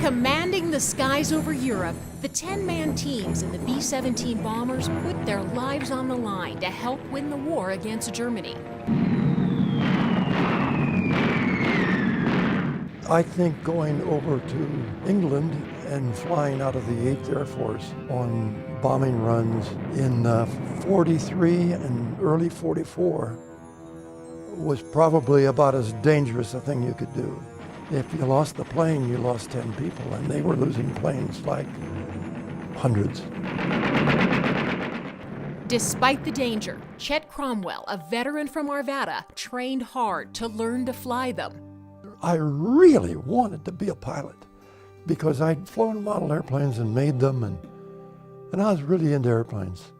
Commanding the skies over Europe, the 10-man teams in the B-17 bombers put their lives on the line to help win the war against Germany. I think going over to England and flying out of the 8th Air Force on bombing runs in 43 and early 44 was probably about as dangerous a thing you could do. If you lost the plane, you lost 10 people, and they were losing planes like hundreds. Despite the danger, Chet Cromwell, a veteran from Arvada, trained hard to learn to fly them. I really wanted to be a pilot because I'd flown model airplanes and made them, and I was really into airplanes.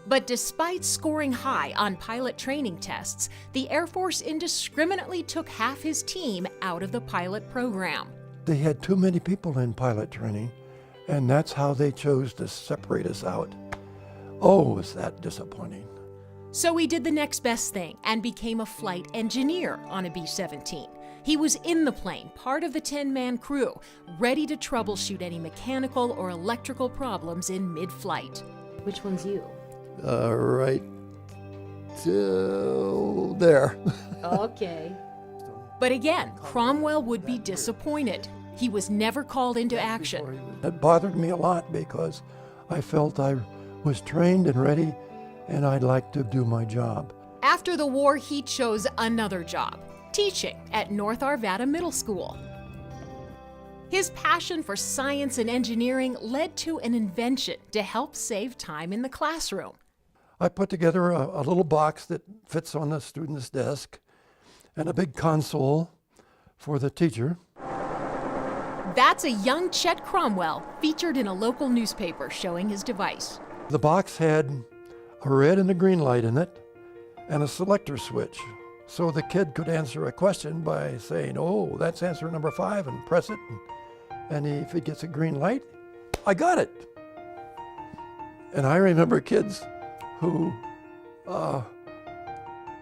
But despite scoring high on pilot training tests, the Air Force indiscriminately took half his team out of the pilot program. They had too many people in pilot training, and that's how they chose to separate us out. Oh, was that disappointing. So he did the next best thing and became a flight engineer on a B-17. He was in the plane, part of the 10-man crew, ready to troubleshoot any mechanical or electrical problems in mid-flight. Which one's you? Right till there. Okay. But again, Cromwell would be disappointed. He was never called into action. It bothered me a lot because I felt I was trained and ready, and I'd like to do my job. After the war, he chose another job, teaching at North Arvada Middle School. His passion for science and engineering led to an invention to help save time in the classroom. I put together a little box that fits on the student's desk and a big console for the teacher. That's a young Chet Cromwell featured in a local newspaper showing his device. The box had a red and a green light in it and a selector switch. So the kid could answer a question by saying, oh, that's answer number 5, and press it. And if he gets a green light, I got it. And I remember kids who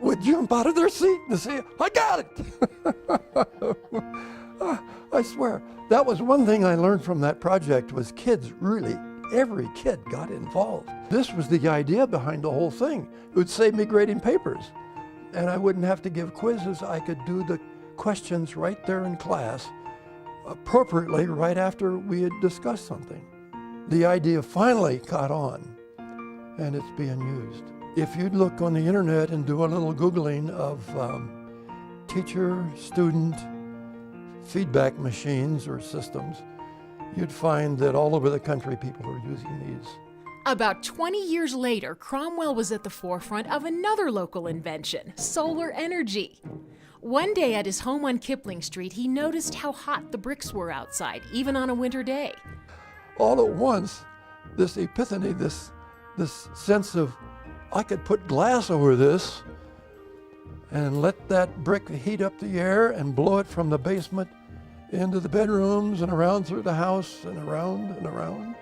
would jump out of their seat and say, I got it. I swear, that was one thing I learned from that project was kids really, every kid got involved. This was the idea behind the whole thing. It would save me grading papers. And I wouldn't have to give quizzes. I could do the questions right there in class appropriately right after we had discussed something. The idea finally caught on, and it's being used. If you'd look on the internet and do a little Googling of teacher-student feedback machines or systems, you'd find that all over the country people are using these. About 20 years later, Cromwell was at the forefront of another local invention, solar energy. One day at his home on Kipling Street, he noticed how hot the bricks were outside, even on a winter day. All at once, this epiphany, this sense of, I could put glass over this and let that brick heat up the air and blow it from the basement into the bedrooms and around through the house and around and around.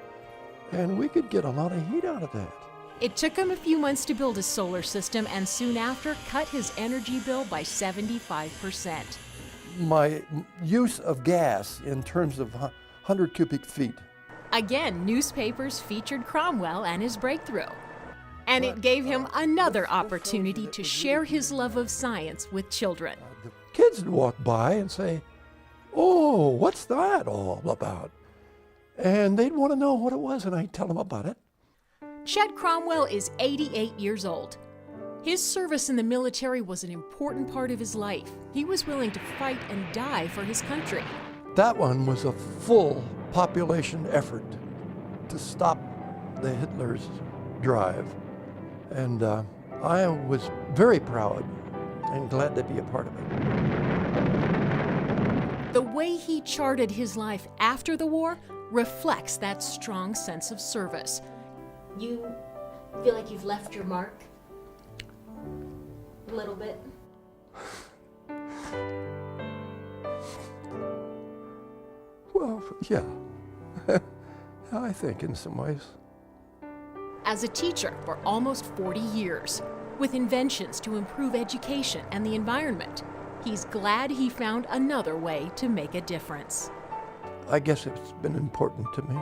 And we could get a lot of heat out of that. It took him a few months to build a solar system and soon after cut his energy bill by 75%. My use of gas in terms of 100 cubic feet. Again, newspapers featured Cromwell and his breakthrough. And it gave him another opportunity to share his love of science with children. Kids would walk by and say, oh, what's that all about? And they'd want to know what it was, and I'd tell them about it. Chet Cromwell is 88 years old. His service in the military was an important part of his life. He was willing to fight and die for his country. That one was a full population effort to stop the Hitler's drive. And I was very proud and glad to be a part of it. The way he charted his life after the war reflects that strong sense of service. You feel like you've left your mark? A little bit? Well, yeah. I think in some ways. As a teacher for almost 40 years, with inventions to improve education and the environment, he's glad he found another way to make a difference. I guess it's been important to me.